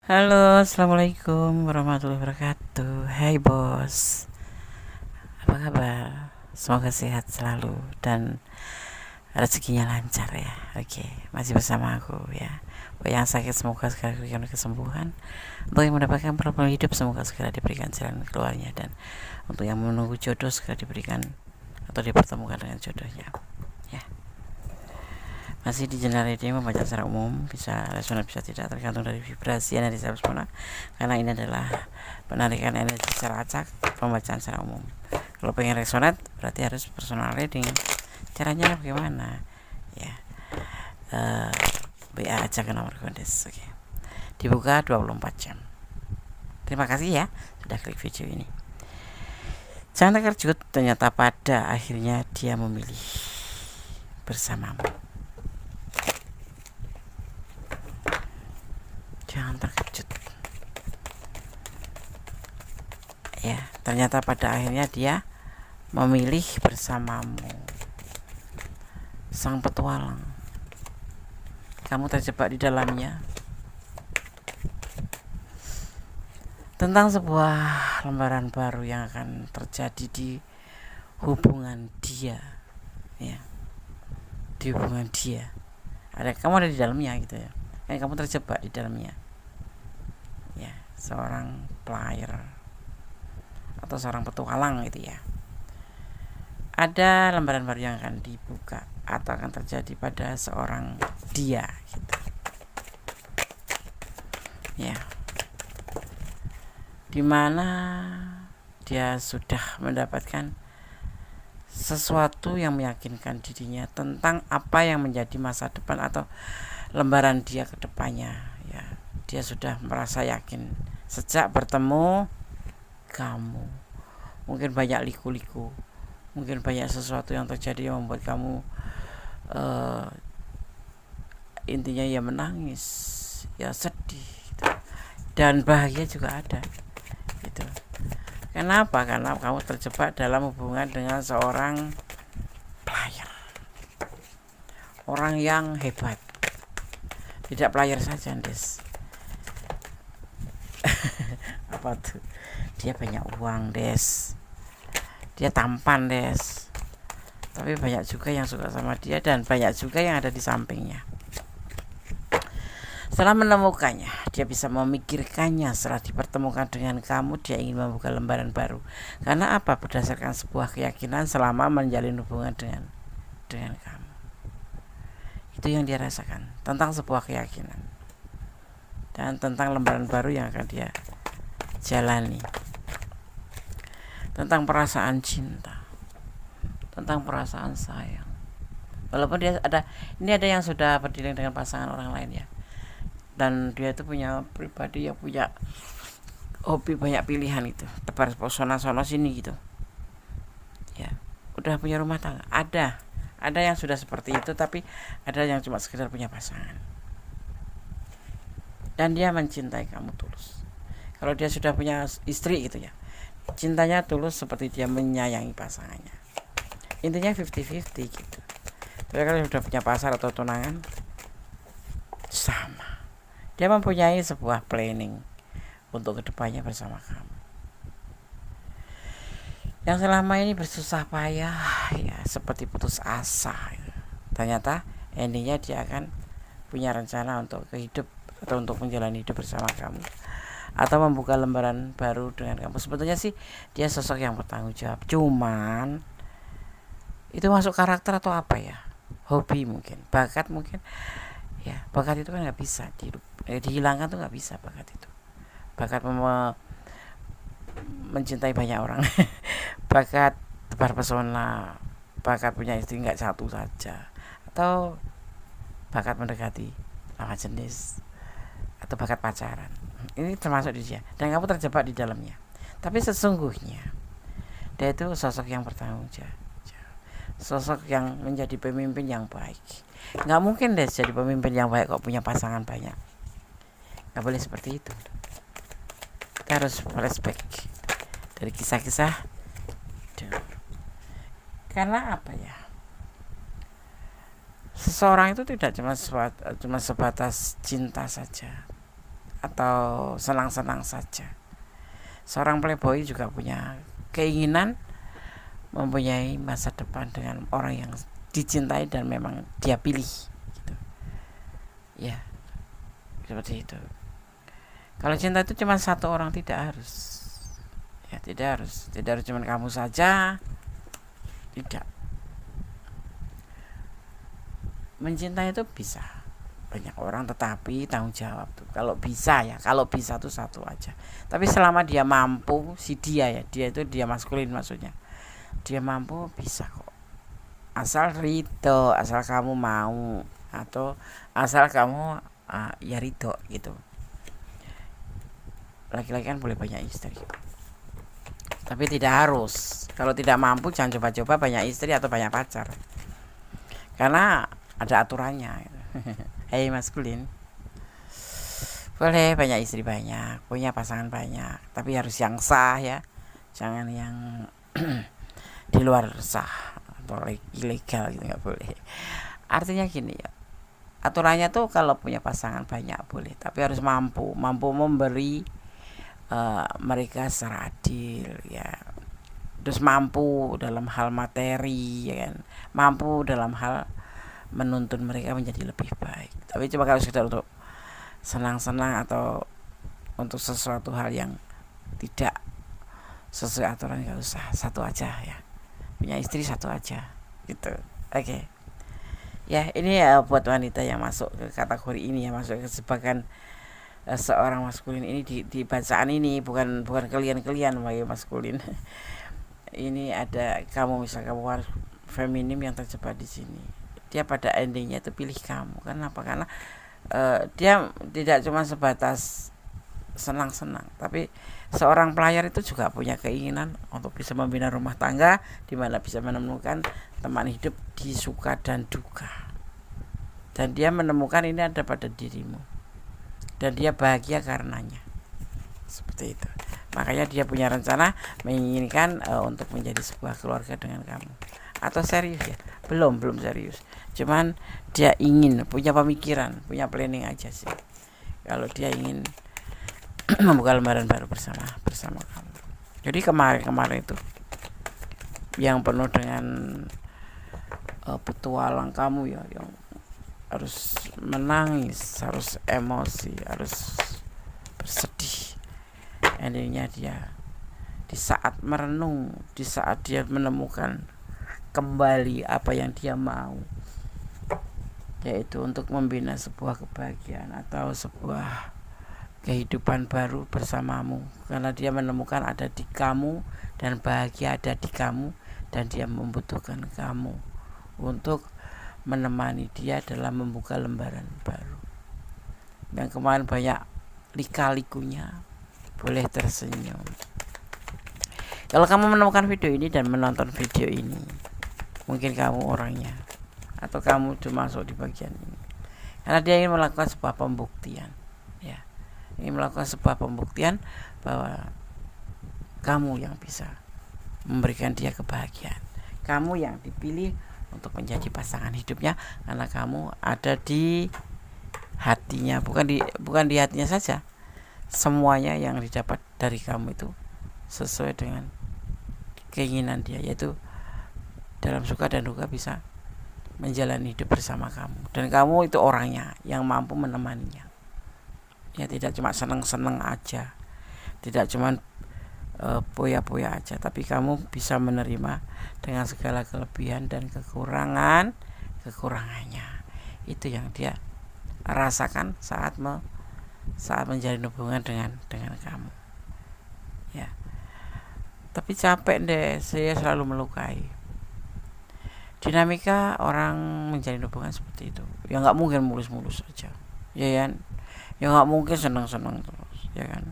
Halo, assalamualaikum warahmatullahi wabarakatuh. Hai bos, apa kabar? Semoga sehat selalu dan rezekinya lancar ya. Oke, masih bersama aku ya. Buat yang sakit semoga segera diberikan kesembuhan. Untuk yang mendapatkan problem hidup semoga segera diberikan jalan keluarnya, dan untuk yang menunggu jodoh segera diberikan atau dipertemukan dengan jodohnya. Ya. Masih di Jendela Radio membaca secara umum, bisa resonan bisa tidak, tergantung dari vibrasi energi pesona, karena ini adalah penarikan energi secara acak, pembacaan secara umum. Kalau pengen resonat berarti harus personal reading. Caranya bagaimana? Ya, WA aja ke nomor kondes. Oke. Dibuka 24 jam. Terima kasih ya sudah klik video ini. Jangan terkejut, ternyata pada akhirnya dia memilih bersamamu. Jangan terkejut ya, ternyata pada akhirnya dia memilih bersamamu. Sang petualang, kamu terjebak di dalamnya. Tentang sebuah lembaran baru yang akan terjadi di hubungan dia ya, di hubungan dia. Kamu ada di dalamnya gitu ya, kamu terjebak di dalamnya ya, seorang player atau seorang petualang gitu ya. Ada lembaran baru yang akan dibuka atau akan terjadi pada seorang dia gitu ya, dimana dia sudah mendapatkan sesuatu yang meyakinkan dirinya tentang apa yang menjadi masa depan atau lembaran dia ke depannya ya. Dia sudah merasa yakin sejak bertemu kamu. Mungkin banyak liku-liku, mungkin banyak sesuatu yang terjadi yang membuat kamu intinya ya menangis, ya sedih gitu. Dan bahagia juga ada gitu. Kenapa? Karena kamu terjebak dalam hubungan dengan seorang player, orang yang hebat. Tidak player saja, Des. Apa tuh? Dia banyak uang, Des. Dia tampan, Des. Tapi banyak juga yang suka sama dia dan banyak juga yang ada di sampingnya. Setelah menemukannya, dia bisa memikirkannya. Setelah dipertemukan dengan kamu, dia ingin membuka lembaran baru. Karena apa? Berdasarkan sebuah keyakinan selama menjalin hubungan dengan kamu. Itu yang dia rasakan tentang sebuah keyakinan dan tentang lembaran baru yang akan dia jalani, tentang perasaan cinta, tentang perasaan sayang. Walaupun dia ada yang sudah berdiri dengan pasangan orang lain ya, dan dia itu punya pribadi yang punya hobi banyak pilihan itu, tebar pesona sono sini gitu ya, udah punya rumah tangga. Ada yang sudah seperti itu, tapi ada yang cuma sekedar punya pasangan dan dia mencintai kamu tulus. Kalau dia sudah punya istri gitu ya, cintanya tulus seperti dia menyayangi pasangannya. Intinya 50-50 gitu. Tapi kalau sudah punya pasangan atau tunangan, sama, dia mempunyai sebuah planning untuk kedepannya bersama kamu. Yang selama ini bersusah payah ya, seperti putus asa gitu. Ternyata endingnya dia akan punya rencana untuk kehidup atau untuk menjalani hidup bersama kamu, atau membuka lembaran baru dengan kamu. Sebetulnya sih dia sosok yang bertanggung jawab, cuman itu masuk karakter atau apa ya, hobi mungkin, bakat mungkin ya. Bakat itu kan nggak bisa dihilangkan tuh, nggak bisa bakat itu. Bakat mencintai banyak orang bakat tebar pesona, bakat punya istri nggak satu saja, atau bakat mendekati lawan jenis, atau bakat pacaran. Ini termasuk di dia dan kamu terjebak di dalamnya. Tapi sesungguhnya dia itu sosok yang bertanggung jawab, sosok yang menjadi pemimpin yang baik. Nggak mungkin deh jadi pemimpin yang baik kok punya pasangan banyak. Nggak boleh seperti itu. Kita harus flashback dari kisah-kisah. Karena apa ya, seseorang itu tidak cuma sebatas cinta saja atau senang-senang saja. Seorang playboy juga punya keinginan mempunyai masa depan dengan orang yang dicintai dan memang dia pilih gitu. Ya, seperti itu. Kalau cinta itu cuma satu orang, tidak harus. Ya, tidak harus cuma kamu saja. Tidak. Mencintai itu bisa banyak orang, tetapi tanggung jawab tuh kalau bisa tuh satu aja. Tapi selama dia mampu, dia itu dia maskulin maksudnya, dia mampu, bisa kok, asal ridho, asal kamu mau, atau asal kamu ya ridho gitu. Laki-laki kan boleh banyak istri, tapi tidak harus. Kalau tidak mampu jangan coba-coba banyak istri atau banyak pacar, karena ada aturannya gitu. Hei maskulin, boleh banyak istri banyak, punya pasangan banyak, tapi harus yang sah ya, jangan yang di luar sah atau ilegal gitu, nggak boleh. Artinya gini ya, aturannya tuh kalau punya pasangan banyak boleh, tapi harus mampu memberi mereka secara adil ya. Terus mampu dalam hal materi ya kan, mampu dalam hal menuntun mereka menjadi lebih baik. Tapi coba kalau sekedar untuk senang-senang atau untuk sesuatu hal yang tidak sesuai aturan, nggak usah, satu aja ya, punya istri satu aja gitu. Oke. Ya, ini ya buat wanita yang masuk ke kategori ini, ya masuk ke sebagian seorang maskulin ini di bacaan ini, bukan kalian bagi maskulin. Ini ada kamu, misal kamu harus feminim yang terjebak di sini, dia pada endingnya itu pilih kamu. Kenapa? Karena dia tidak cuma sebatas senang-senang, tapi seorang pelayar itu juga punya keinginan untuk bisa membina rumah tangga, di mana bisa menemukan teman hidup di suka dan duka, dan dia menemukan ini ada pada dirimu dan dia bahagia karenanya. Seperti itu. Makanya dia punya rencana menginginkan untuk menjadi sebuah keluarga dengan kamu. Atau serius ya? Belum serius. Cuman dia ingin, punya pemikiran, punya planning aja sih. Kalau dia ingin membuka lembaran baru bersama kamu. Jadi kemarin itu yang penuh dengan petualang kamu ya, yang harus menangis, harus emosi, harus bersedih. Endingnya dia di saat merenung, di saat dia menemukan kembali apa yang dia mau, yaitu untuk membina sebuah kebahagiaan atau sebuah kehidupan baru bersamamu, karena dia menemukan ada di kamu dan bahagia ada di kamu, dan dia membutuhkan kamu untuk menemani dia dalam membuka lembaran baru. Yang kemarin banyak lika-likunya, boleh tersenyum. Kalau kamu menemukan video ini dan menonton video ini, mungkin kamu orangnya, atau kamu cuma masuk di bagian ini karena dia ingin melakukan sebuah pembuktian ya, ingin melakukan sebuah pembuktian bahwa kamu yang bisa memberikan dia kebahagiaan, kamu yang dipilih untuk menjadi pasangan hidupnya, karena kamu ada di hatinya, bukan di hatinya saja, semuanya yang didapat dari kamu itu sesuai dengan keinginan dia, yaitu dalam suka dan duka bisa menjalani hidup bersama kamu, dan kamu itu orangnya yang mampu menemaninya ya, tidak cuma senang-senang aja, tidak cuma poya-poya aja, tapi kamu bisa menerima dengan segala kelebihan dan kekurangannya. Itu yang dia rasakan saat menjalin hubungan dengan kamu ya. Tapi capek deh, saya selalu melukai. Dinamika orang menjalin hubungan seperti itu ya, nggak mungkin mulus-mulus aja ya kan, ya nggak mungkin senang-senang terus ya kan.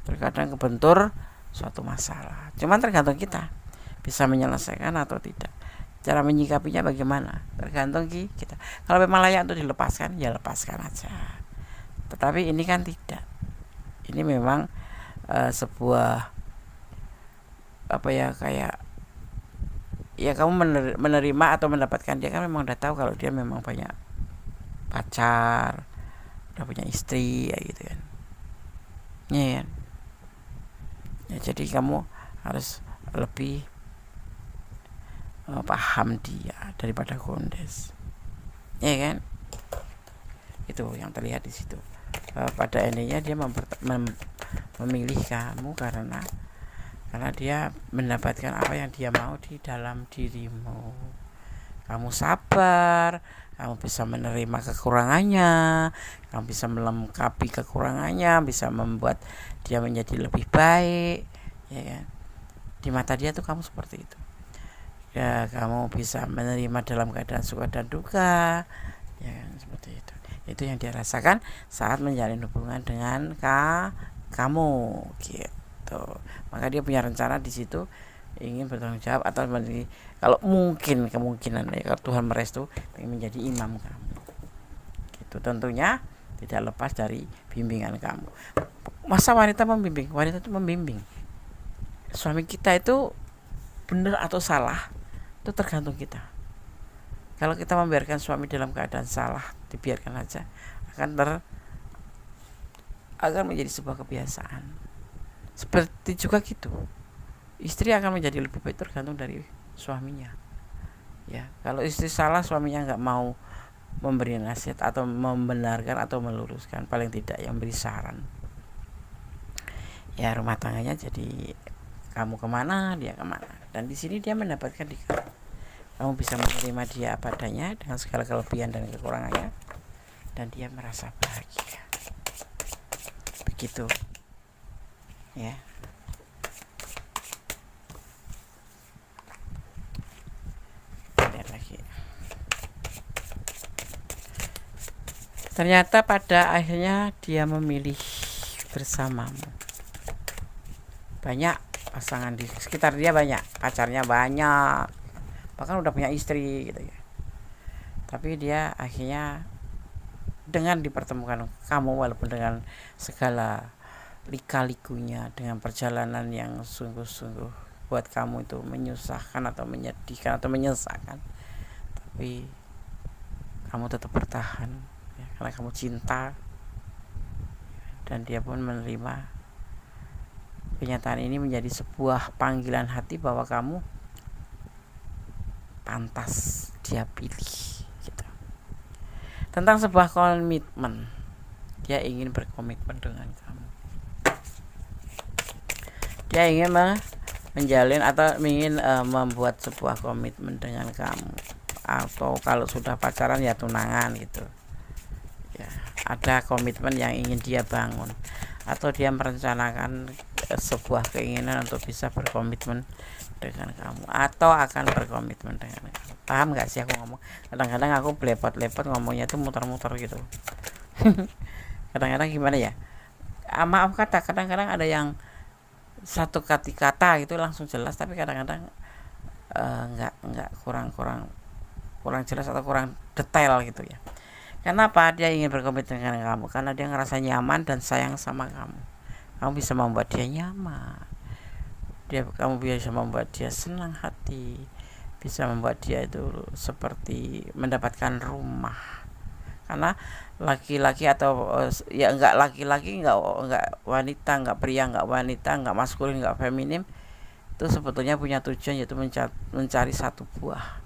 Terkadang kebentur suatu masalah, cuman tergantung kita bisa menyelesaikan atau tidak. Cara menyikapinya bagaimana tergantung kita. Kalau memang layak untuk dilepaskan ya lepaskan aja, tetapi ini kan tidak, ini memang sebuah apa ya, kayak ya kamu menerima atau mendapatkan dia kan memang udah tahu kalau dia memang banyak pacar, udah punya istri ya gitu kan. ya, ya jadi kamu harus lebih paham dia daripada kondes, ya kan? Itu yang terlihat di situ. Pada endingnya dia memilih kamu karena dia mendapatkan apa yang dia mau di dalam dirimu. Kamu sabar, kamu bisa menerima kekurangannya, kamu bisa melengkapi kekurangannya, bisa membuat dia menjadi lebih baik, ya kan? Di mata dia tuh kamu seperti itu. Ya, kamu bisa menerima dalam keadaan suka dan duka, ya kan? Seperti itu. Itu yang dia rasakan saat menjalin hubungan dengan kamu, gitu. Maka dia punya rencana di situ ingin bertanggung jawab atau kalau kemungkinan ya, kalau Tuhan merestu ingin menjadi imam kamu, gitu. Tentunya tidak lepas dari bimbingan kamu. Masa wanita itu membimbing suami kita itu benar atau salah, itu tergantung kita. Kalau kita membiarkan suami dalam keadaan salah, dibiarkan aja, akan menjadi sebuah kebiasaan. Seperti juga gitu, istri akan menjadi lebih baik tergantung dari suaminya. Ya, kalau istri salah, suaminya nggak mau memberi nasihat atau membenarkan atau meluruskan, paling tidak yang beri saran, ya rumah tangganya jadi kamu kemana dia kemana. Dan di sini dia mendapatkan di kamu bisa menerima dia apa adanya dengan segala kelebihan dan kekurangannya, dan dia merasa bahagia. Begitu, ya. Lihat lagi. Ternyata pada akhirnya dia memilih bersamamu. Banyak pasangan di sekitar dia, banyak pacarnya, banyak, bahkan udah punya istri gitu ya. Tapi dia akhirnya dengan dipertemukan kamu, walaupun dengan segala lika-likunya, dengan perjalanan yang sungguh-sungguh buat kamu itu menyusahkan atau menyedihkan atau menyesakan, tapi kamu tetap bertahan, ya, karena kamu cinta. Dan dia pun menerima kenyataan ini menjadi sebuah panggilan hati bahwa kamu pantas dia pilih, gitu. Tentang sebuah komitmen, dia ingin berkomitmen dengan kamu. Dia ingin menjalin atau ingin membuat sebuah komitmen dengan kamu. Atau kalau sudah pacaran ya tunangan gitu. Ya, ada komitmen yang ingin dia bangun, atau dia merencanakan sebuah keinginan untuk bisa berkomitmen dengan kamu, atau akan berkomitmen dengan kamu. Paham gak sih aku ngomong? Kadang-kadang aku belepot-lepot ngomongnya itu muter-muter gitu. Kadang-kadang gimana ya, maaf kata, kadang-kadang ada yang satu kata gitu langsung jelas, tapi kadang-kadang nggak kurang jelas atau kurang detail gitu ya. Kenapa dia ingin berkomitmen dengan kamu? Karena dia ngerasa nyaman dan sayang sama kamu. Kamu bisa membuat dia nyaman. Kamu bisa membuat dia senang hati. Bisa membuat dia itu seperti mendapatkan rumah. Karena laki-laki atau ya enggak laki-laki, enggak wanita, enggak pria, enggak wanita, enggak maskulin, enggak feminim, itu sebetulnya punya tujuan, yaitu mencari satu buah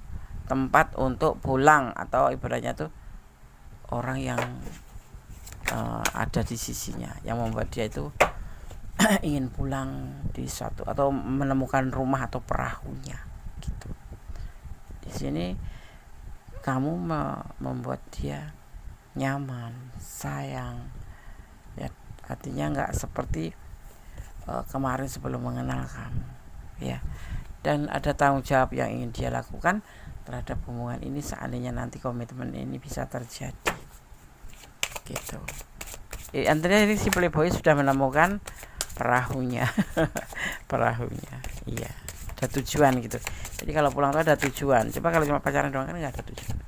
tempat untuk pulang, atau ibaratnya tuh orang yang ada di sisinya, yang membuat dia itu ingin pulang di suatu atau menemukan rumah atau perahunya, gitu. Di sini kamu membuat dia nyaman, sayang, ya, artinya nggak seperti kemarin sebelum mengenal kamu, ya. Dan ada tanggung jawab yang ingin dia lakukan terhadap hubungan ini seandainya nanti komitmen ini bisa terjadi, gitu. Artinya ini si playboy sudah menemukan perahunya. Perahunya, iya, ada tujuan gitu. Jadi kalau pulang tuh ada tujuan. Coba kalau cuma pacaran doang kan nggak ada tujuan.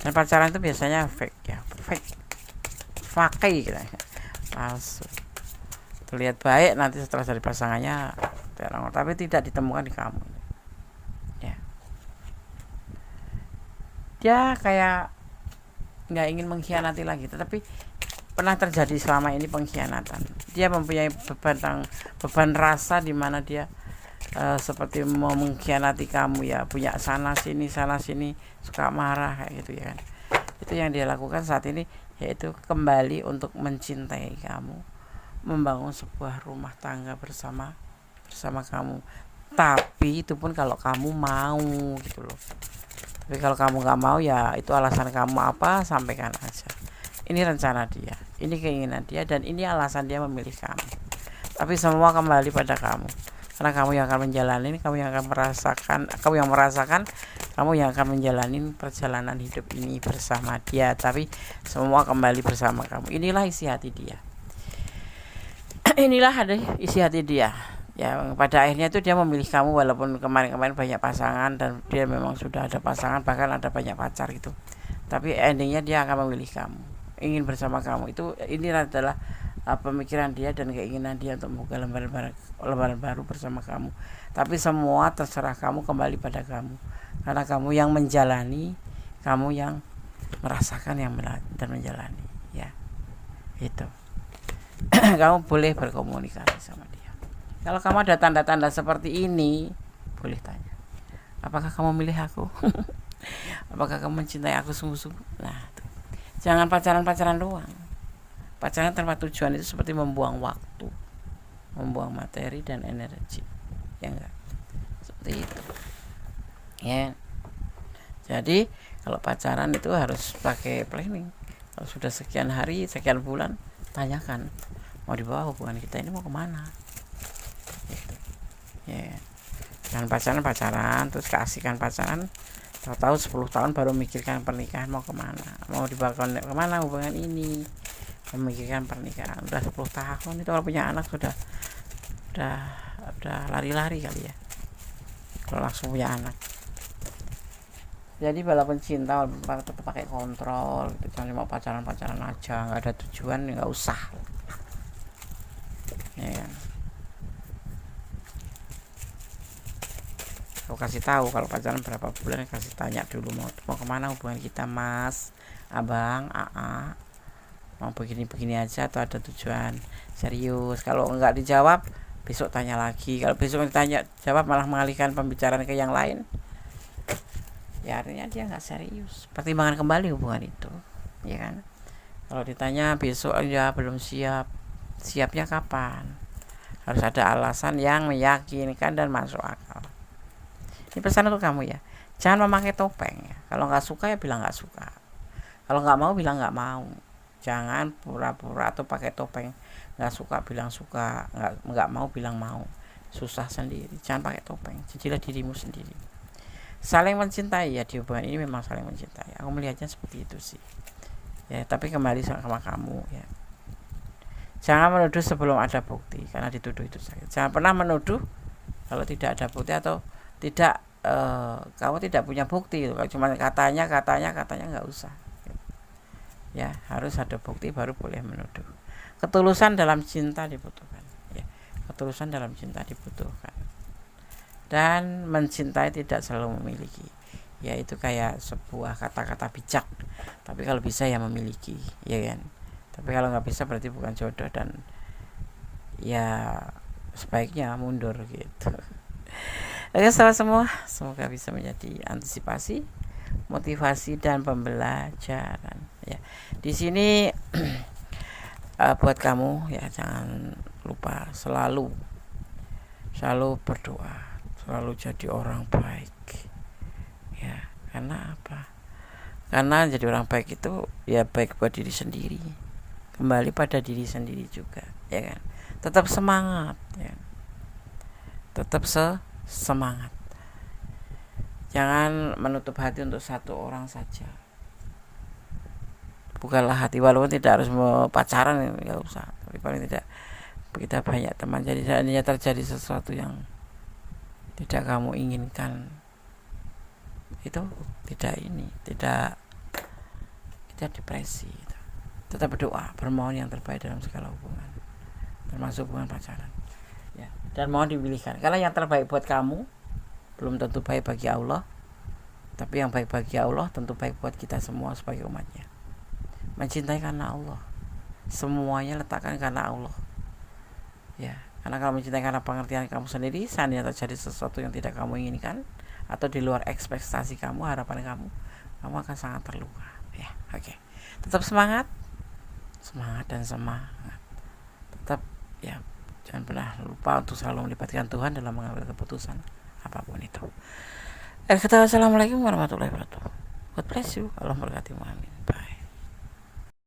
Dan pacaran itu biasanya fake gitu, palsu. Terlihat baik, nanti setelah jadi pasangannya terang, tapi tidak ditemukan di kamu. Ya, dia kayak nggak ingin mengkhianati lagi, tetapi pernah terjadi selama ini pengkhianatan. Dia mempunyai beban rasa di mana dia seperti mau mengkhianati kamu ya, punya sana sini, suka marah kayak gitu ya kan. Itu yang dia lakukan saat ini, yaitu kembali untuk mencintai kamu, membangun sebuah rumah tangga bersama kamu. Tapi itu pun kalau kamu mau gitu loh. Tapi kalau kamu nggak mau ya itu alasan kamu apa, sampaikan aja. Ini rencana dia, ini keinginan dia, dan ini alasan dia memilih kamu. Tapi semua kembali pada kamu, karena kamu yang akan menjalani, kamu yang akan merasakan, kamu yang akan menjalani perjalanan hidup ini bersama dia. Tapi semua kembali bersama kamu. Inilah isi hati dia. Inilah ada isi hati dia. Ya, pada akhirnya itu dia memilih kamu, walaupun kemarin-kemarin banyak pasangan dan dia memang sudah ada pasangan, bahkan ada banyak pacar gitu. Tapi endingnya dia akan memilih kamu, ingin bersama kamu. Ini adalah pemikiran dia dan keinginan dia untuk membuka lembaran baru bersama kamu. Tapi semua terserah kamu, kembali pada kamu, karena kamu yang menjalani, kamu yang merasakan dan menjalani ya. Itu kamu boleh berkomunikasi sama dia. Kalau kamu ada tanda-tanda seperti ini, boleh tanya, apakah kamu milih aku? Apakah kamu mencintai aku sungguh-sungguh? Nah, tuh. Jangan pacaran doang. Pacaran tanpa tujuan itu seperti membuang waktu, membuang materi dan energi. Ya enggak? Seperti itu. Ya. Jadi, kalau pacaran itu harus pakai planning. Kalau sudah sekian hari, sekian bulan, tanyakan, mau dibawa hubungan kita ini mau kemana? Gitu. Ya. Jangan pacaran terus keasikan pacaran, tahu 10 tahun baru mikirkan pernikahan mau kemana, mau dibawa kemana hubungan ini, memikirkan pernikahan. Udah 10 tahun itu kalau punya anak sudah lari-lari kali ya kalau langsung punya anak. Jadi walaupun cinta tetap pakai kontrol gitu. Jangan mau pacaran aja, nggak ada tujuan, nggak usah ya kan. Aku kasih tahu kalau pacaran berapa bulan, kasih tanya dulu mau kemana hubungan kita, mas, abang, aa, mau begini aja atau ada tujuan serius. Kalau enggak dijawab, besok tanya lagi. Kalau besok ditanya jawab malah mengalihkan pembicaraan ke yang lain, ya artinya dia nggak serius. Pertimbangkan kembali hubungan itu, ya kan. Kalau ditanya besok ya belum siap, siapnya kapan? Harus ada alasan yang meyakinkan dan masuk akal. Ini pesan untuk kamu ya, jangan memakai topeng ya. Kalau nggak suka ya bilang nggak suka, kalau nggak mau bilang nggak mau. Jangan pura-pura atau pakai topeng. Nggak suka bilang suka, nggak mau bilang mau. Susah sendiri. Jangan pakai topeng, jadilah dirimu sendiri. Saling mencintai ya, di hubungan ini memang saling mencintai. Aku melihatnya seperti itu sih ya. Tapi kembali sama kamu ya, jangan menuduh sebelum ada bukti, karena dituduh itu sakit. Jangan pernah menuduh kalau tidak ada bukti, atau tidak kamu tidak punya bukti. Kalau cuma katanya nggak usah ya. Harus ada bukti baru boleh menuduh. Ketulusan dalam cinta dibutuhkan ya. Ketulusan dalam cinta dibutuhkan. Dan mencintai tidak selalu memiliki, ya itu kayak sebuah kata-kata bijak. Tapi kalau bisa ya memiliki, ya kan. Tapi kalau nggak bisa berarti bukan jodoh, dan ya sebaiknya mundur gitu. Oke sahabat semua, semoga bisa menjadi antisipasi, motivasi dan pembelajaran ya. Di sini buat kamu ya, jangan lupa selalu berdoa, selalu jadi orang baik ya. Karena apa? Karena jadi orang baik itu ya baik buat diri sendiri, kembali pada diri sendiri juga ya kan. Tetap semangat ya, tetap semangat. Jangan menutup hati untuk satu orang saja. Bukalah hati, walaupun tidak harus mau pacaran, nggak usah. Tapi paling tidak kita banyak teman. Jadi seandainya terjadi sesuatu yang tidak kamu inginkan, itu tidak depresi. Tetap berdoa, bermohon yang terbaik dalam segala hubungan, termasuk hubungan pacaran. Ya, dan mohon dipilihkan, karena yang terbaik buat kamu belum tentu baik bagi Allah, tapi yang baik bagi Allah tentu baik buat kita semua sebagai umatnya. Mencintai karena Allah, semuanya letakkan karena Allah ya. Karena kalau mencintai karena pengertian kamu sendiri, seandainya terjadi sesuatu yang tidak kamu inginkan atau di luar ekspektasi kamu, harapan kamu akan sangat terluka ya. Oke. Tetap semangat dan semangat. Tetap ya, jangan pernah lupa untuk selalu melibatkan Tuhan dalam mengambil keputusan apapun itu. Assalamualaikum warahmatullahi wabarakatuh. God bless you. Allah memberkatimu. Amin. Bye.